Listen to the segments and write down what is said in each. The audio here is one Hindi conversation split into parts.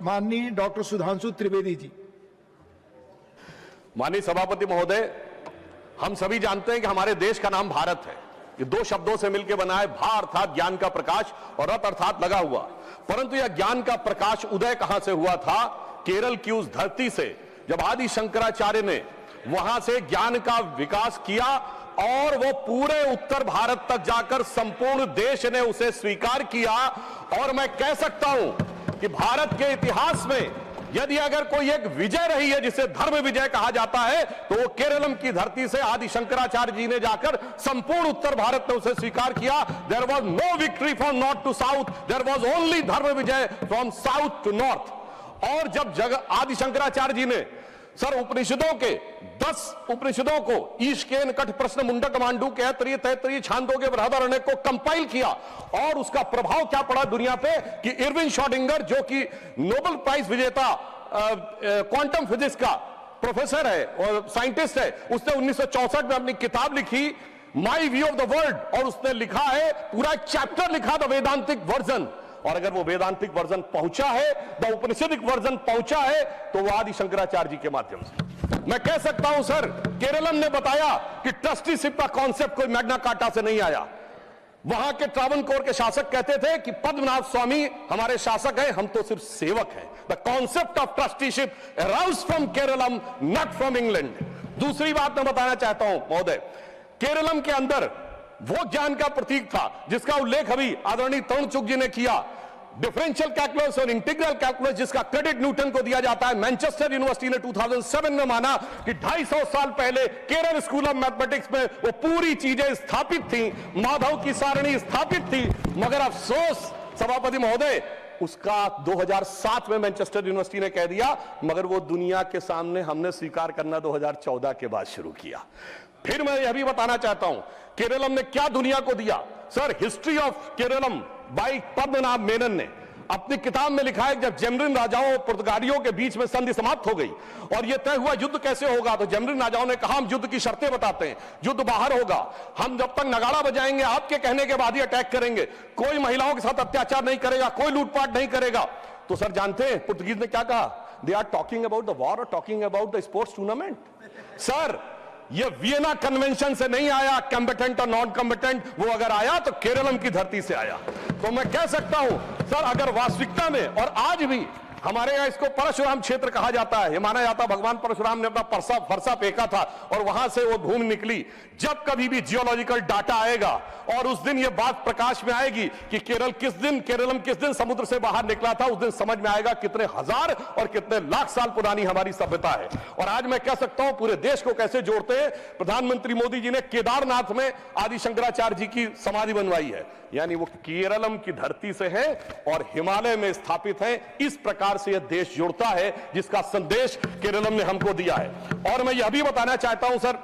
माननीय डॉक्टर सुधांशु त्रिवेदी जी। माननीय सभापति महोदय, हम सभी जानते हैं कि हमारे देश का नाम भारत है। ये दो शब्दों से मिलकर बना है, भा अर्थात ज्ञान का प्रकाश और रत अर्थात लगा हुआ। परंतु यह ज्ञान का प्रकाश उदय कहां से हुआ था? केरल की उस धरती से, जब आदि शंकराचार्य ने वहां से ज्ञान का विकास किया और वो पूरे उत्तर भारत तक जाकर संपूर्ण देश ने उसे स्वीकार किया। और मैं कह सकता हूं कि भारत के इतिहास में यदि अगर कोई एक विजय रही है जिसे धर्म विजय कहा जाता है, तो वो केरलम की धरती से आदि शंकराचार्य जी ने जाकर संपूर्ण उत्तर भारत में उसे स्वीकार किया। There was no victory from north to south, there was only dharma vijay from south to north. और जब आदि शंकराचार्य जी ने सर उपनिषदों के 10 उपनिषदों को ईशकेन कठ प्रश्न मुंडक मांडू के तैतरीय छांदोग्य बृहदारण्यक को कंपाइल किया, और उसका प्रभाव क्या पड़ा दुनिया पे कि इरविन श्रोडिंगर, जो कि नोबेल प्राइज विजेता क्वांटम फिजिक्स का प्रोफेसर है और साइंटिस्ट है, उसने 1964 में अपनी किताब लिखी my view of the world, और उसने लिखा है पूरा एक चैप्टर लिखा द वेदांतिक वर्जन। और अगर वो वेदांतिक वर्जन पहुंचा है, द उपनिषदिक वर्जन पहुंचा है, तो वो आदि शंकराचार्य जी के माध्यम से। मैं कह सकता हूं सर, केरलम ने बताया कि ट्रस्टीशिप का कॉन्सेप्ट कोई मैग्ना कार्टा से नहीं आया। वहां के ट्रावनकोर के शासक कहते थे कि पद्मनाभ स्वामी हमारे शासक हैं, हम तो सिर्फ सेवक हैं। The concept of trusteeship aroused from Keralam, not from England. दूसरी बात मैं बताना चाहता हूं महोदय, केरलम के अंदर वो ज्ञान का प्रतीक था जिसका उल्लेख अभी आदरणीय तरुण चुग जी ने किया, डिफरेंशियल कैलकुलस और इंटीग्रल कैलकुलस, जिसका क्रेडिट न्यूटन को दिया जाता है। मैनचेस्टर यूनिवर्सिटी ने 2007 में माना कि 250 साल पहले केरल स्कूल ऑफ मैथमेटिक्स में वो पूरी चीजें स्थापित थी, माधव की सारणी स्थापित थी। मगर अफसोस सभापति महोदय, उसका 2007 में मैनचेस्टर यूनिवर्सिटी ने कह दिया, मगर वो दुनिया के सामने हमने स्वीकार करना 2014 के बाद शुरू किया। फिर मैं यह भी बताना चाहता हूं केरलम ने क्या दुनिया को दिया। Sir, history of Keralam by Padmanabha Menon ने अपनी किताब में लिखा है, जब जेमरिन राजाओं और पुर्तगालियों के बीच में संधि समाप्त हो गई और यह तय हुआ युद्ध कैसे होगा, तो जेमरिन राजाओं ने कहा हम युद्ध की शर्तें बताते हैं, युद्ध बाहर होगा, हम जब तक नगाड़ा बजाएंगे आपके कहने के बाद ही अटैक करेंगे, कोई महिलाओं के साथ अत्याचार नहीं करेगा, कोई लूटपाट नहीं करेगा। तो सर जानते हैं पुर्तगीज ने क्या कहा? They are talking about the war और talking about the sports tournament. Sir, ये वियना कन्वेंशन से नहीं आया, कॉम्बेटेंट और नॉन कॉम्बेटेंट, वो अगर आया तो केरलम की धरती से आया। तो मैं कह सकता हूं सर, अगर वास्तविकता में, और आज भी हमारे यहां इसको परशुराम क्षेत्र कहा जाता है, ये माना जाता भगवान परशुराम ने अपना फरसा फेंका था और वहां से वो भूमि निकली। जब कभी भी जियोलॉजिकल डाटा आएगा और उस दिन ये बात प्रकाश में आएगी कि केरलम किस दिन समुद्र से बाहर निकला था, उस दिन समझ में आएगा कितने हजार और कितने लाख साल पुरानी हमारी सभ्यता है। और आज मैं कह सकता हूं पूरे देश को कैसे जोड़ते हैं। प्रधानमंत्री मोदी जी ने केदारनाथ में आदि शंकराचार्य जी की समाधि बनवाई है, यानी वो केरलम की धरती से है और हिमालय में स्थापित है। इस प्रकार से यह देश जुड़ता है जिसका संदेश केरलम ने हमको दिया है। और मैं यह भी बताना चाहता हूं सर,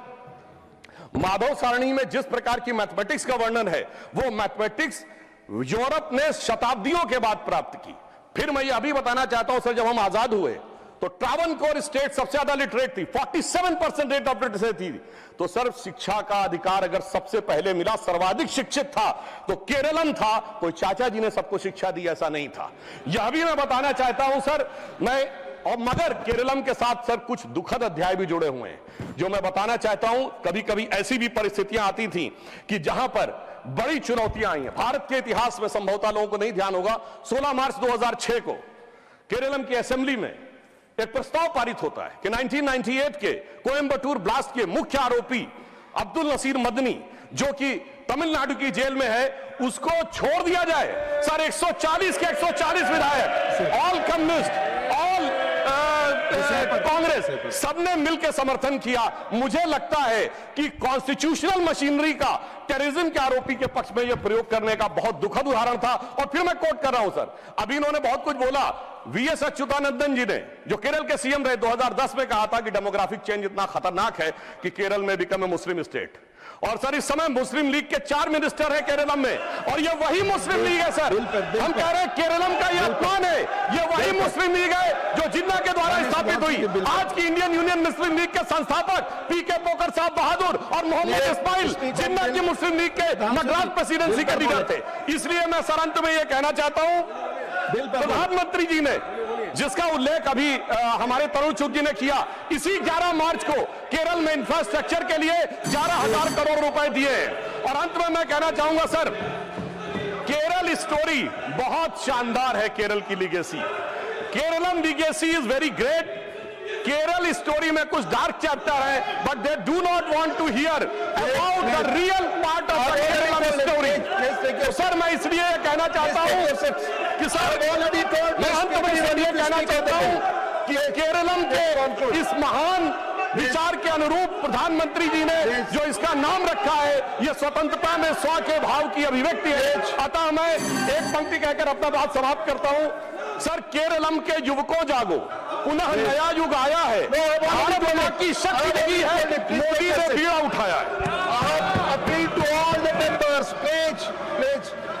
माधव सारणी में जिस प्रकार की मैथमेटिक्स का वर्णन है, वो मैथमेटिक्स यूरोप ने शताब्दियों के बाद प्राप्त की। फिर मैं यह भी बताना चाहता हूं सर, जब हम आजाद हुए तो ट्रावनकोर स्टेट सबसे ज्यादा लिटरेट थी, 47% रेट ऑफ लिटरेसी थी। तो सर, शिक्षा का अधिकार अगर सबसे पहले मिला, सर्वाधिक शिक्षित था तो केरलम था। कोई चाचा जी ने सबको शिक्षा दी ऐसा नहीं था। यह भी मैं बताना चाहता हूं सर, मगर केरलम के साथ सर कुछ दुखद अध्याय भी जुड़े हुए हैं, जो मैं बताना चाहता हूं। कभी कभी ऐसी भी परिस्थितियां आती थी कि जहां पर बड़ी चुनौतियां आई हैं। भारत के इतिहास में संभवतः लोगों को नहीं ध्यान होगा, 16 मार्च 2006 को केरलम की असेंबली में एक प्रस्ताव पारित होता है कि 1998 के कोयंबटूर ब्लास्ट के मुख्य आरोपी अब्दुल नसीर मदनी, जो कि तमिलनाडु की जेल में है, उसको छोड़ दिया जाए। सर, 140 के 140 विधायक, ऑल कम्युनिस्ट, ऑल कांग्रेस, सबने मिलकर समर्थन किया। मुझे लगता है कि कॉन्स्टिट्यूशनल मशीनरी का टेररिज्म के आरोपी के पक्ष में यह प्रयोग करने का बहुत दुखद उदाहरण था। और फिर मैं कोट कर रहा हूं सर, अभी इन्होंने बहुत कुछ बोला। वीएस अच्युतानंदन जी ने, जो केरल के सीएम रहे, 2010 में कहा था कि डेमोग्राफिक चेंज इतना खतरनाक है कि केरल में बिकम ए मुस्लिम स्टेट। और सर, इस समय मुस्लिम लीग के 4 मिनिस्टर हैं केरलम में, और ये वही मुस्लिम लीग है सर। हम कह रहे हैं केरलम का ये अपमान है, ये वही मुस्लिम लीग है जो जिन्ना के द्वारा स्थापित हुई। आज की इंडियन यूनियन मुस्लिम लीग के संस्थापक पीके पोकर साहब बहादुर और मोहम्मद इस्माइल जिन्ना की मुस्लिम लीग के मद्रास प्रेसिडेंसी के लीडर थे। इसलिए मैं सर अंत में यह कहना चाहता हूं, प्रधानमंत्री जी ने जिसका उल्लेख अभी हमारे तरुण चुग जी ने किया। इसी 11 मार्च को केरल में इंफ्रास्ट्रक्चर के लिए 11,000 करोड़ रुपए दिए। और अंत में मैं कहना चाहूंगा सर, केरल स्टोरी बहुत शानदार है। केरल की legacy, Keralam legacy is very great. Kerala story में कुछ डार्क चैप्टर है, but they do not want to hear about the real part of the Keralam story. तो सर मैं इसलिए कहना चाहता हूं कि सर मैं अंत में इसलिए कहना चाहता हूं कि केरलम के इस महान विचार के अनुरूप प्रधानमंत्री जी ने जो इसका नाम रखा है, यह स्वतंत्रता में स्व के भाव की अभिव्यक्ति है। अतः मैं एक पंक्ति कहकर अपना बात समाप्त करता हूं। सर, केरलम के युवकों जागो, पुनः नया युग आया है। भारत मां की शक्ति लगी है, मोदी ने बीड़ा उठाया है।